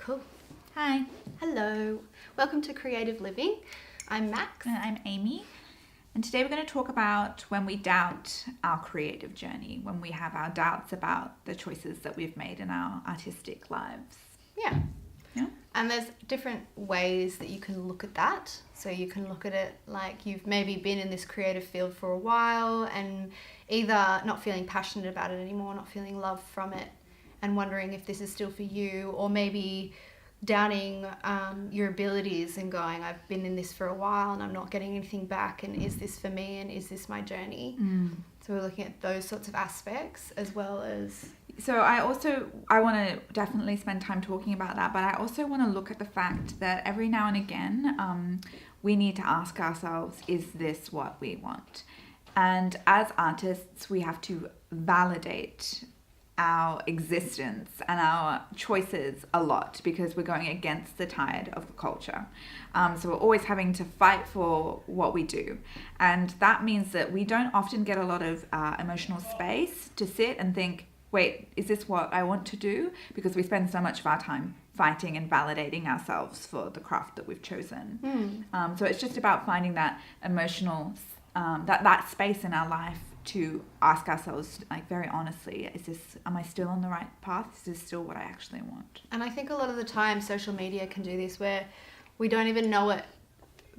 Cool. Hi. Hello. Welcome to Creative Living. I'm Max. And I'm Amy. And today we're going to talk about when we doubt our creative journey, when we have our doubts about the choices that we've made in our artistic lives. Yeah. Yeah. And there's different ways that you can look at that. So you can look at it like you've maybe been in this creative field for a while and either not feeling passionate about it anymore, not feeling love from it, and wondering if this is still for you, or maybe doubting your abilities and going, I've been in this for a while and I'm not getting anything back, and is this for me, and is this my journey? So we're looking at those sorts of aspects as well as... So I want to definitely spend time talking about that, but I also want to look at the fact that every now and again we need to ask ourselves, is this what we want? And as artists, we have to validate our existence and our choices a lot because we're going against the tide of the culture. So we're always having to fight for what we do. And that means that we don't often get a lot of emotional space to sit and think, wait, is this what I want to do? Because we spend so much of our time fighting and validating ourselves for the craft that we've chosen. So it's just about finding that emotional, that space in our life to ask ourselves, like, very honestly, am I still on the right path? Is this still what I actually want? And I think a lot of the time social media can do this where we don't even know it,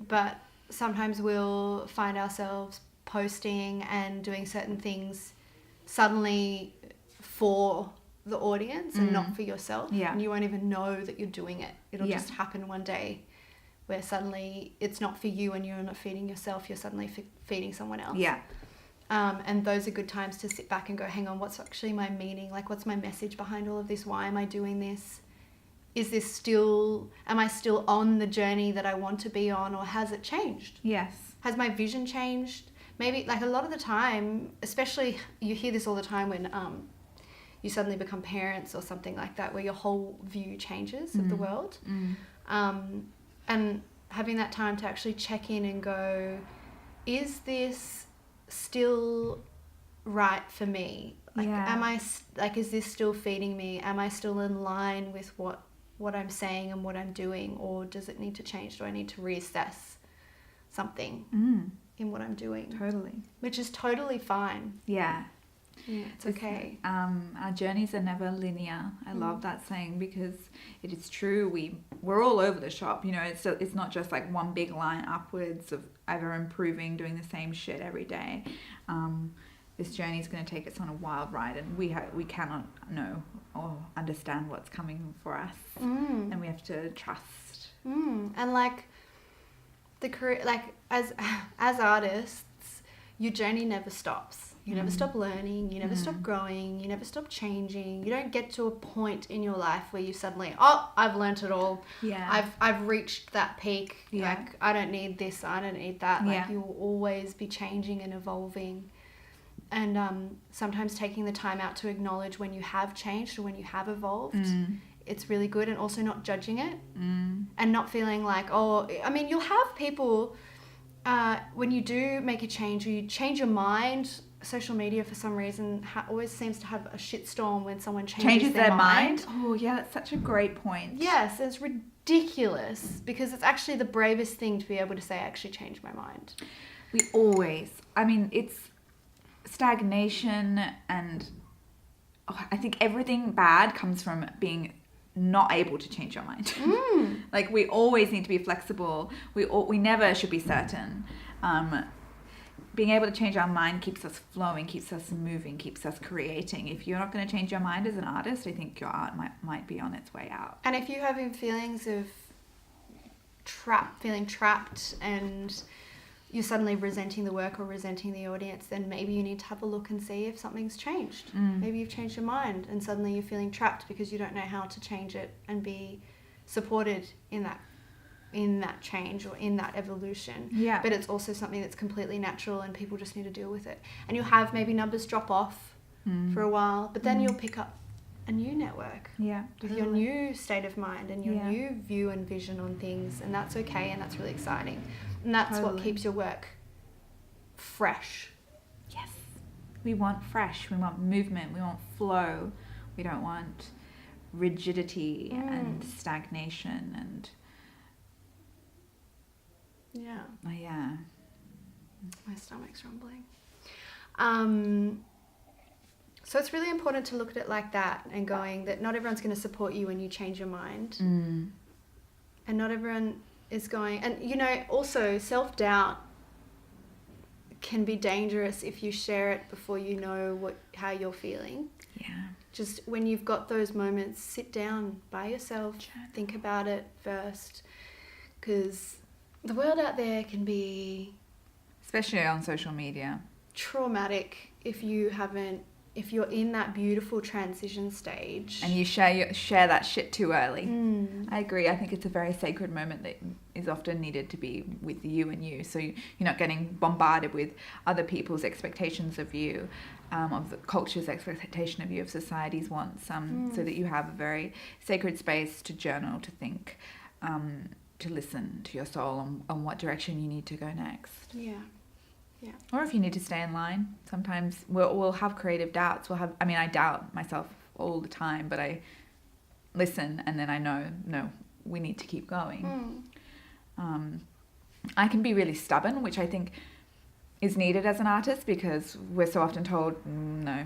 but sometimes we'll find ourselves posting and doing certain things suddenly for the audience and not for yourself. Yeah. And you won't even know that you're doing it. It'll Yeah. just happen one day where suddenly it's not for you and you're not feeding yourself, you're suddenly feeding someone else. Yeah. And those are good times to sit back and go, hang on, what's actually my meaning? Like, what's my message behind all of this? Why am I doing this? Am I still on the journey that I want to be on, or has it changed? Yes. Has my vision changed? Maybe, like, a lot of the time, especially you hear this all the time when you suddenly become parents or something like that, where your whole view changes of the world. And having that time to actually check in and go, is this still right for me? Like, is this still feeding me? Am I still in line with what I'm saying and what I'm doing, or does it need to change? Do I need to reassess something in what I'm doing? Totally. Which is totally fine. Yeah. Yeah, it's okay. Our journeys are never linear. I love that saying because it is true. We're all over the shop. You know, it's not just like one big line upwards of ever improving, doing the same shit every day. This journey is going to take us on a wild ride, and we cannot know or understand what's coming for us, and we have to trust. And like the career, like as artists, your journey never stops. You never stop learning, you never stop growing, you never stop changing. You don't get to a point in your life where you suddenly, I've learnt it all. Yeah. I've reached that peak. Yeah. Like, I don't need this, I don't need that. Yeah. Like, you will always be changing and evolving. And sometimes taking the time out to acknowledge when you have changed or when you have evolved, it's really good. And also not judging it and not feeling like, you'll have people, when you do make a change or you change your mind. Social media for some reason always seems to have a shitstorm when someone changes their mind. Oh yeah, that's such a great point. Yes, it's ridiculous because it's actually the bravest thing to be able to say, I actually changed my mind. It's stagnation, and I think everything bad comes from being not able to change your mind. Like, we always need to be flexible. We never should be certain. Being able to change our mind keeps us flowing, keeps us moving, keeps us creating. If you're not going to change your mind as an artist, I think your art might be on its way out. And if you're having feelings of feeling trapped and you're suddenly resenting the work or resenting the audience, then maybe you need to have a look and see if something's changed. Maybe you've changed your mind and suddenly you're feeling trapped because you don't know how to change it and be supported in that change or in that evolution. Yeah. But it's also something that's completely natural and people just need to deal with it. And you'll have maybe numbers drop off for a while, but then you'll pick up a new network with your new state of mind and your new view and vision on things, and that's okay, and that's really exciting. And that's what keeps your work fresh. Yes. We want fresh, we want movement, we want flow. We don't want rigidity and stagnation and yeah. Yeah. My stomach's rumbling. So it's really important to look at it like that and going that not everyone's going to support you when you change your mind. And not everyone is going... And, you know, also self-doubt can be dangerous if you share it before you know how you're feeling. Yeah. Just when you've got those moments, sit down by yourself, think about it first. Because the world out there can be... Especially on social media. Traumatic if you're in that beautiful transition stage. And you share that shit too early. I agree. I think it's a very sacred moment that is often needed to be with you and you. So you're not getting bombarded with other people's expectations of you, of the culture's expectation of you, of society's wants, so that you have a very sacred space to journal, to think, to listen to your soul on what direction you need to go next. Yeah. Yeah. Or if you need to stay in line, sometimes we'll have creative doubts. I doubt myself all the time, but I listen and then I know, no, we need to keep going. I can be really stubborn, which I think is needed as an artist because we're so often told no.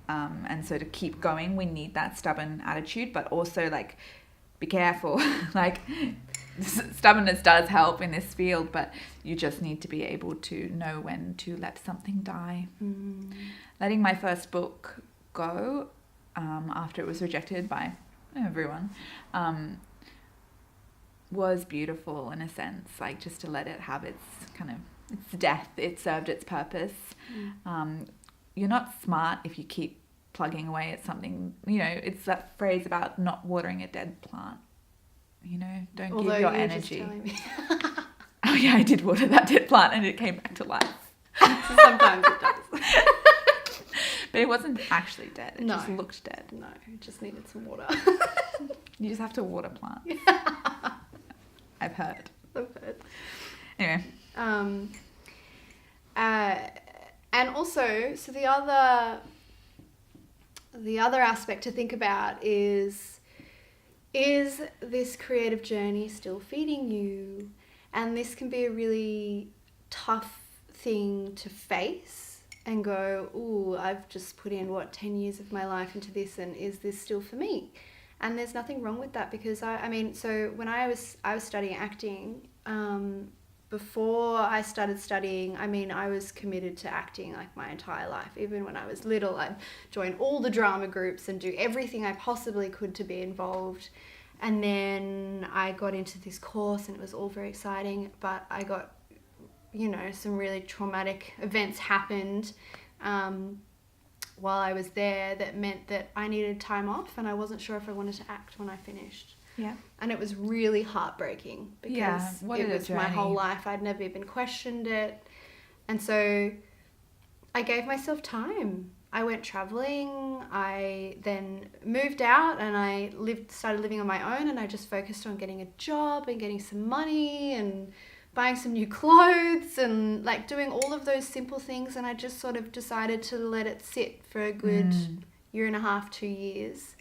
And so to keep going, we need that stubborn attitude, but also like, be careful. Like, stubbornness does help in this field, but you just need to be able to know when to let something die. Letting my first book go after it was rejected by everyone was beautiful in a sense, like just to let it have its death. It served its purpose. You're not smart if you keep plugging away at something. It's that phrase about not watering a dead plant. Don't give your energy. Oh yeah, I did water that dead plant and it came back to life. Sometimes it does. But it wasn't actually dead. It just looked dead. No, it just needed some water. You just have to water plants. I've heard. Anyway. And also, so the other aspect to think about is this creative journey still feeding you? And this can be a really tough thing to face and go, ooh, I've just put in 10 years of my life into this, and is this still for me? And there's nothing wrong with that, because so when I was studying acting, before I started studying, I was committed to acting like my entire life. Even when I was little, I'd join all the drama groups and do everything I possibly could to be involved. And then I got into this course and it was all very exciting, but I got, some really traumatic events happened while I was there that meant that I needed time off, and I wasn't sure if I wanted to act when I finished. Yeah. And it was really heartbreaking because it was my whole life. I'd never even questioned it. And so I gave myself time. I went traveling. I then moved out and I started living on my own, and I just focused on getting a job and getting some money and buying some new clothes and like doing all of those simple things. And I just sort of decided to let it sit for a good year and a half, 2 years.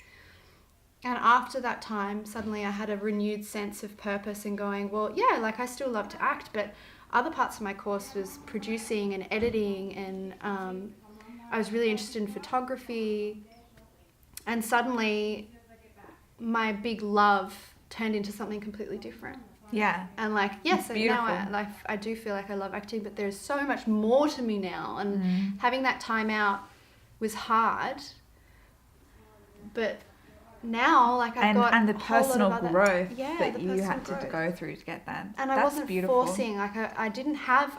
And after that time, suddenly I had a renewed sense of purpose and going, well, yeah, like I still love to act, but other parts of my course was producing and editing, and I was really interested in photography. And suddenly my big love turned into something completely different. Yeah. And like, yes, now I do feel like I love acting, but there's so much more to me now. And having that time out was hard, but now like I've got and the a whole personal lot of growth that, that you had to go through to get that. And that's I wasn't beautiful. forcing, like I didn't have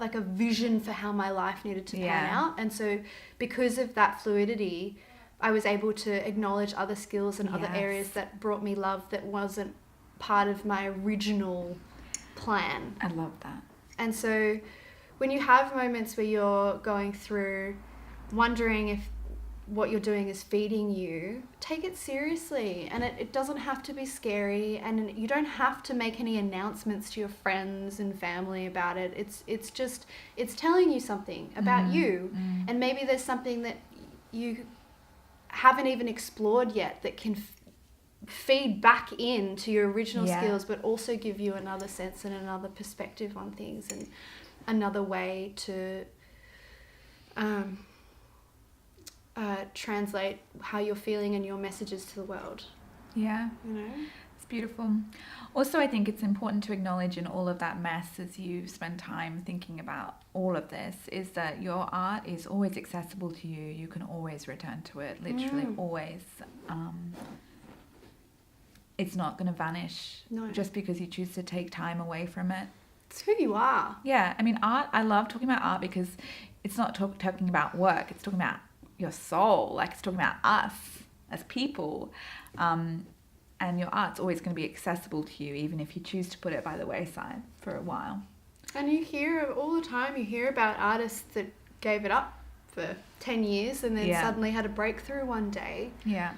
like a vision for how my life needed to pan out. And so because of that fluidity, I was able to acknowledge other skills and other areas that brought me love that wasn't part of my original plan. I love that. And so when you have moments where you're going through wondering if what you're doing is feeding you, take it seriously. And it doesn't have to be scary, and you don't have to make any announcements to your friends and family about it. It's telling you something about you. And maybe there's something that you haven't even explored yet that can feed back into your original skills, but also give you another sense and another perspective on things and another way to translate how you're feeling and your messages to the world. Yeah. You know? It's beautiful. Also, I think it's important to acknowledge in all of that mess as you spend time thinking about all of this is that your art is always accessible to you. You can always return to it, literally always. It's not going to vanish just because you choose to take time away from it. It's who you are. Yeah, I mean, art, I love talking about art because it's not talking about work. It's talking about your soul. Like, it's talking about us as people. And your art's always going to be accessible to you, even if you choose to put it by the wayside for a while. And you hear all the time, you hear about artists that gave it up for 10 years and then suddenly had a breakthrough one day. Yeah.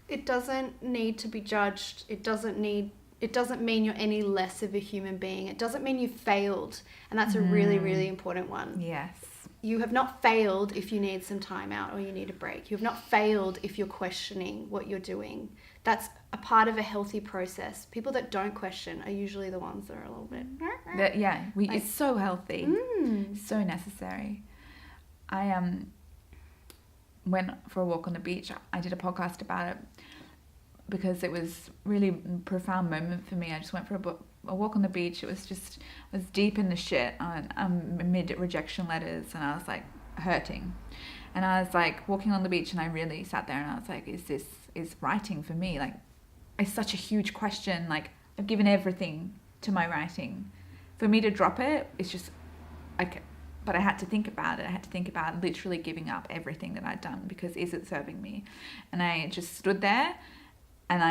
It doesn't need to be judged. It doesn't mean you're any less of a human being. It doesn't mean you failed. And that's a really, really important one. Yes. You have not failed if you need some time out or you need a break. You have not failed if you're questioning what you're doing. That's a part of a healthy process. People that don't question are usually the ones that are a little bit... It's so healthy. So necessary. I went for a walk on the beach. I did a podcast about it because it was really a profound moment for me. I just went for a walk on the beach. I was deep in the shit amid rejection letters, and I was like hurting. And I was like walking on the beach, and I really sat there and I was like, is writing for me? Like, it's such a huge question. Like, I've given everything to my writing. For me to drop it, it's just, okay. But I had to think about it. I had to think about literally giving up everything that I'd done because is it serving me? And I just stood there and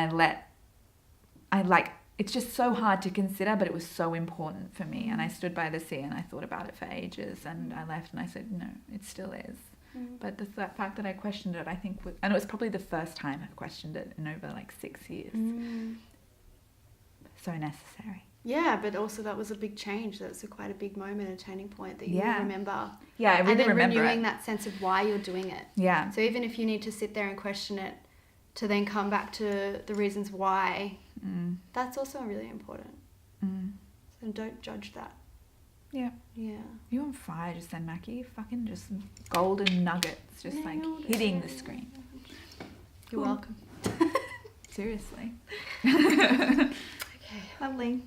it's just so hard to consider, but it was so important for me. And I stood by the sea and I thought about it for ages, and I left and I said, no, it still is. But that fact that I questioned it, I think, and it was probably the first time I've questioned it in over like 6 years. So necessary. Yeah, but also that was a big change. That was quite a big moment, a turning point that you remember. Yeah, I really remember it. And then renewing that sense of why you're doing it. Yeah. So even if you need to sit there and question it, to then come back to the reasons why, that's also really important. So don't judge that. Yeah. Yeah. You're on fire just then, Mackie. Fucking just golden nuggets just like hitting the screen. You're welcome. Seriously. Okay. Lovely.